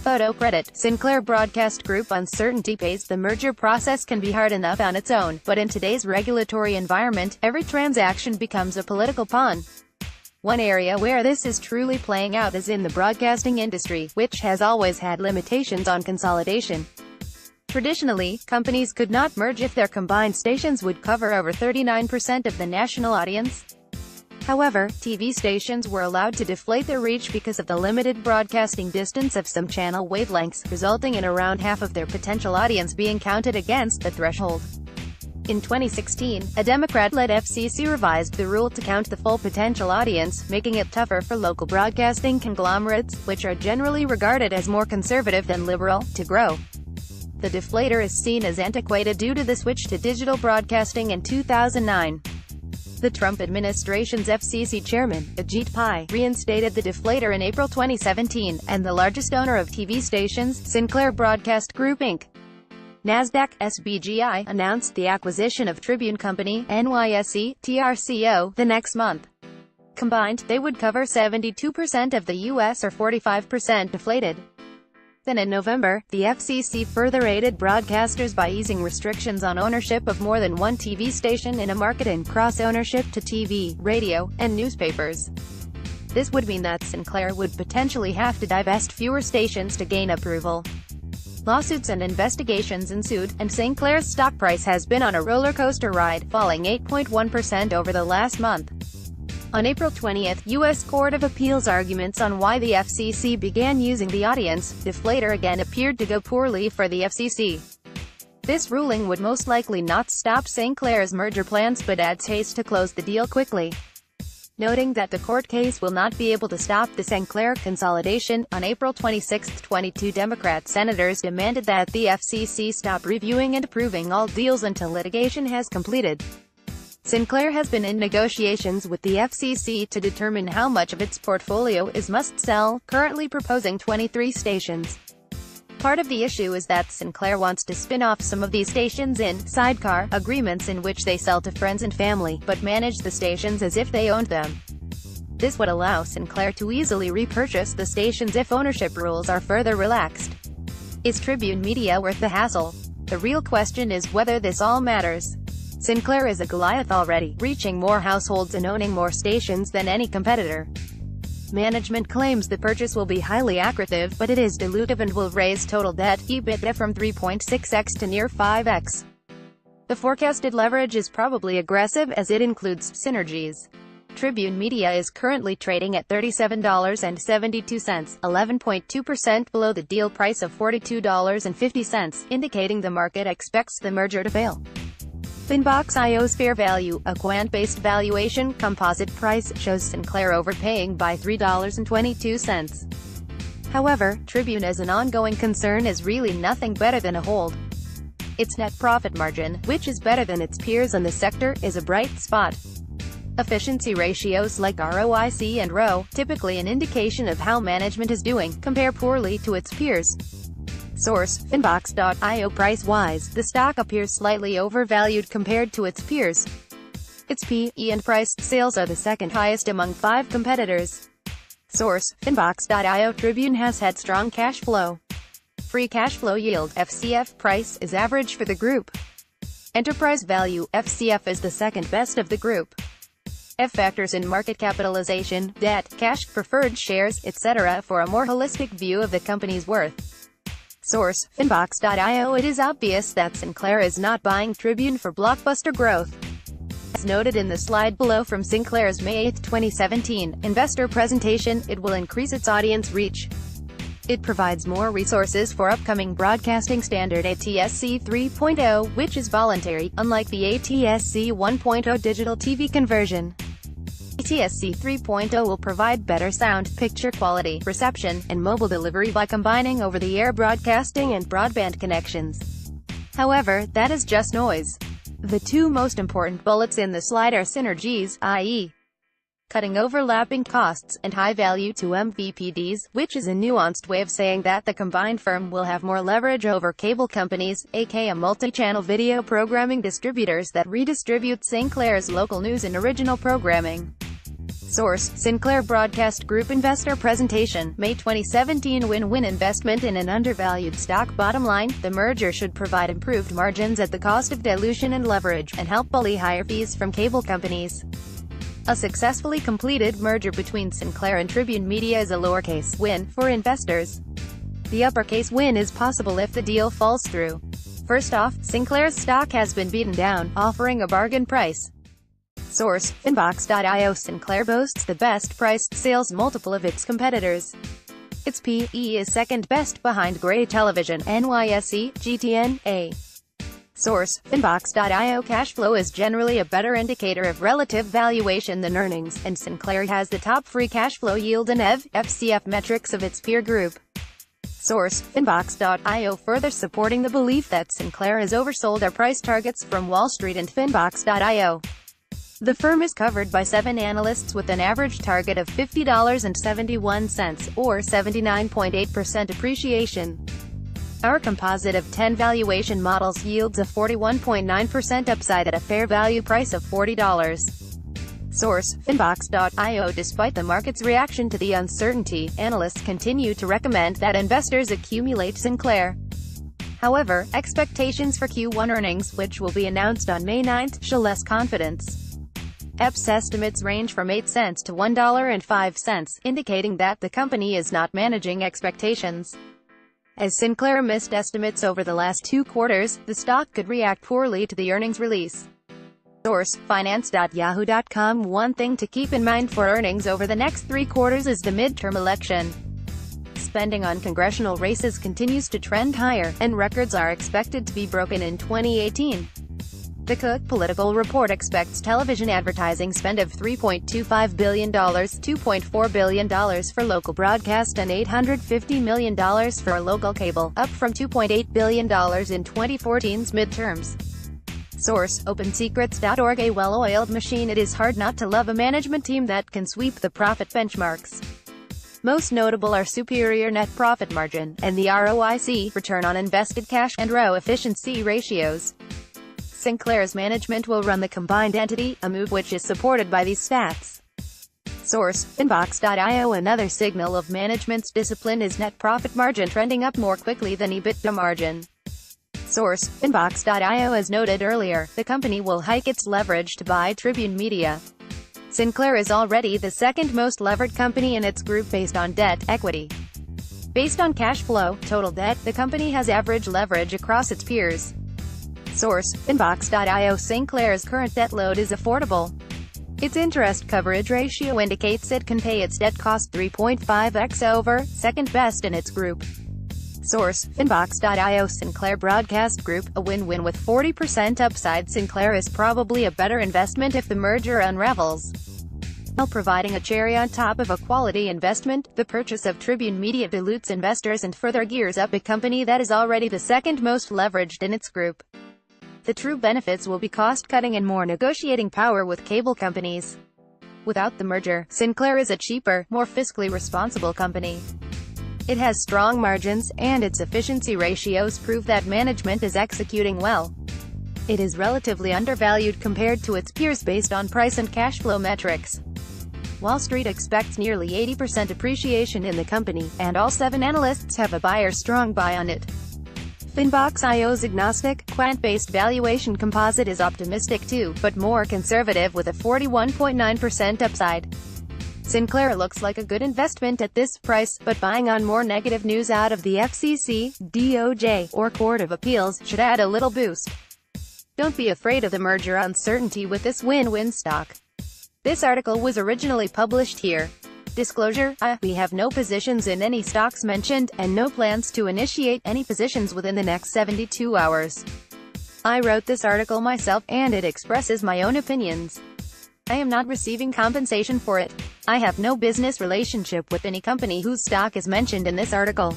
photo credit. Sinclair Broadcast Group uncertainty pays. The merger process can be hard enough on its own, but in today's regulatory environment, every transaction becomes a political pawn. One area where this is truly playing out is in the broadcasting industry, which has always had limitations on consolidation. Traditionally, companies could not merge if their combined stations would cover over 39% of the national audience. However, TV stations were allowed to deflate their reach because of the limited broadcasting distance of some channel wavelengths, resulting in around half of their potential audience being counted against the threshold. In 2016, a Democrat-led FCC revised the rule to count the full potential audience, making it tougher for local broadcasting conglomerates, which are generally regarded as more conservative than liberal, to grow. The deflator is seen as antiquated due to the switch to digital broadcasting in 2009. The Trump administration's FCC chairman, Ajit Pai, reinstated the deflator in April 2017, and the largest owner of TV stations, Sinclair Broadcast Group Inc. Nasdaq, SBGI, announced the acquisition of Tribune Company, NYSE, TRCO, the next month. Combined, they would cover 72% of the U.S. or 45% deflated. Then in November, the FCC further aided broadcasters by easing restrictions on ownership of more than one TV station in a market and cross-ownership to TV, radio, and newspapers. This would mean that Sinclair would potentially have to divest fewer stations to gain approval. Lawsuits and investigations ensued, and Sinclair's stock price has been on a roller coaster ride, falling 8.1% over the last month. On April 20, U.S. Court of Appeals arguments on why the FCC began using the audience deflator again appeared to go poorly for the FCC. This ruling would most likely not stop Sinclair's merger plans but adds haste to close the deal quickly. Noting that the court case will not be able to stop the Sinclair consolidation, on April 26, 22 Democrat senators demanded that the FCC stop reviewing and approving all deals until litigation has completed. Sinclair has been in negotiations with the FCC to determine how much of its portfolio is must-sell, currently proposing 23 stations. Part of the issue is that Sinclair wants to spin off some of these stations in sidecar agreements in which they sell to friends and family, but manage the stations as if they owned them. This would allow Sinclair to easily repurchase the stations if ownership rules are further relaxed. Is Tribune Media worth the hassle? The real question is whether this all matters. Sinclair is a Goliath already, reaching more households and owning more stations than any competitor. Management claims the purchase will be highly accretive, but it is dilutive and will raise total debt, EBITDA from 3.6x to near 5x. The forecasted leverage is probably aggressive as it includes synergies. Tribune Media is currently trading at $37.72, 11.2% below the deal price of $42.50, indicating the market expects the merger to fail. Finbox.io's fair value, a quant-based valuation composite price, shows Sinclair overpaying by $3.22. However, Tribune as an ongoing concern is really nothing better than a hold. Its net profit margin, which is better than its peers in the sector, is a bright spot. Efficiency ratios like ROIC and ROE, typically an indication of how management is doing, compare poorly to its peers. Source: Finbox.io. Price-wise, the stock appears slightly overvalued compared to its peers. Its P/E and price-to-sales are the second highest among 5 competitors. Source: Finbox.io. Tribune has had strong cash flow. Free cash flow yield, FCF, price, is average for the group. Enterprise value, FCF, is the second best of the group. F factors in market capitalization, debt, cash, preferred shares, etc. for a more holistic view of the company's worth. Source: Finbox.io. It is obvious that Sinclair is not buying Tribune for blockbuster growth. As noted in the slide below from Sinclair's May 8, 2017, investor presentation, it will increase its audience reach. It provides more resources for upcoming broadcasting standard ATSC 3.0, which is voluntary, unlike the ATSC 1.0 digital TV conversion. ATSC 3.0 will provide better sound, picture quality, reception, and mobile delivery by combining over-the-air broadcasting and broadband connections. However, that is just noise. The two most important bullets in the slide are synergies, i.e., cutting overlapping costs, and high value to MVPDs, which is a nuanced way of saying that the combined firm will have more leverage over cable companies, aka multi-channel video programming distributors that redistribute Sinclair's local news and original programming. Source: Sinclair Broadcast Group Investor Presentation, May 2017. Win-win investment in an undervalued stock. Bottom line, the merger should provide improved margins at the cost of dilution and leverage, and help bully higher fees from cable companies. A successfully completed merger between Sinclair and Tribune Media is a lowercase win for investors. The uppercase win is possible if the deal falls through. First off, Sinclair's stock has been beaten down, offering a bargain price. Source: Finbox.io. Sinclair boasts the best price sales multiple of its competitors. Its P/E is second best behind Gray Television, NYSE, GTN-A. Source: Finbox.io. Cash flow is generally a better indicator of relative valuation than earnings, and Sinclair has the top free cash flow yield and EV/FCF metrics of its peer group. Source: Finbox.io. Further supporting the belief that Sinclair has oversold their price targets from Wall Street and Finbox.io. The firm is covered by 7 analysts with an average target of $50.71, or 79.8% appreciation. Our composite of 10 valuation models yields a 41.9% upside at a fair value price of $40. Source: Finbox.io. Despite the market's reaction to the uncertainty, analysts continue to recommend that investors accumulate Sinclair. However, expectations for Q1 earnings, which will be announced on May 9, show less confidence. EPS estimates range from 8 cents to $1.05, indicating that the company is not managing expectations. As Sinclair missed estimates over the last 2 quarters, the stock could react poorly to the earnings release. Source: Finance.yahoo.com. One thing to keep in mind for earnings over the next 3 quarters is the midterm election. Spending on congressional races continues to trend higher, and records are expected to be broken in 2018. The Cook Political Report expects television advertising spend of $3.25 billion, $2.4 billion for local broadcast and $850 million for local cable, up from $2.8 billion in 2014's midterms. Source: OpenSecrets.org. A well-oiled machine, it is hard not to love a management team that can sweep the profit benchmarks. Most notable are superior net profit margin, and the ROIC, return on invested cash, and ROE efficiency ratios. Sinclair's management will run the combined entity, a move which is supported by these stats. Source: Finbox.io. Another signal of management's discipline is net profit margin trending up more quickly than EBITDA margin. Source: Finbox.io. As noted earlier, the company will hike its leverage to buy Tribune Media. Sinclair is already the second most levered company in its group based on debt equity. Based on cash flow, total debt, the company has average leverage across its peers. Source: Finbox.io. Sinclair's current debt load is affordable. Its interest coverage ratio indicates it can pay its debt cost 3.5x over, second best in its group. Source: Finbox.io. Sinclair Broadcast Group, a win-win with 40% upside. Sinclair is probably a better investment if the merger unravels. While providing a cherry on top of a quality investment, the purchase of Tribune Media dilutes investors and further gears up a company that is already the second most leveraged in its group. The true benefits will be cost-cutting and more negotiating power with cable companies. Without the merger, Sinclair is a cheaper, more fiscally responsible company. It has strong margins, and its efficiency ratios prove that management is executing well. It is relatively undervalued compared to its peers based on price and cash flow metrics. Wall Street expects nearly 80% appreciation in the company, and all 7 analysts have a buyer-strong buy on it. Finbox.io's agnostic, quant-based valuation composite is optimistic too, but more conservative with a 41.9% upside. Sinclair looks like a good investment at this price, but buying on more negative news out of the FCC, DOJ, or Court of Appeals should add a little boost. Don't be afraid of the merger uncertainty with this win-win stock. This article was originally published here. Disclosure: we have no positions in any stocks mentioned, and no plans to initiate any positions within the next 72 hours. I wrote this article myself, and it expresses my own opinions. I am not receiving compensation for it. I have no business relationship with any company whose stock is mentioned in this article.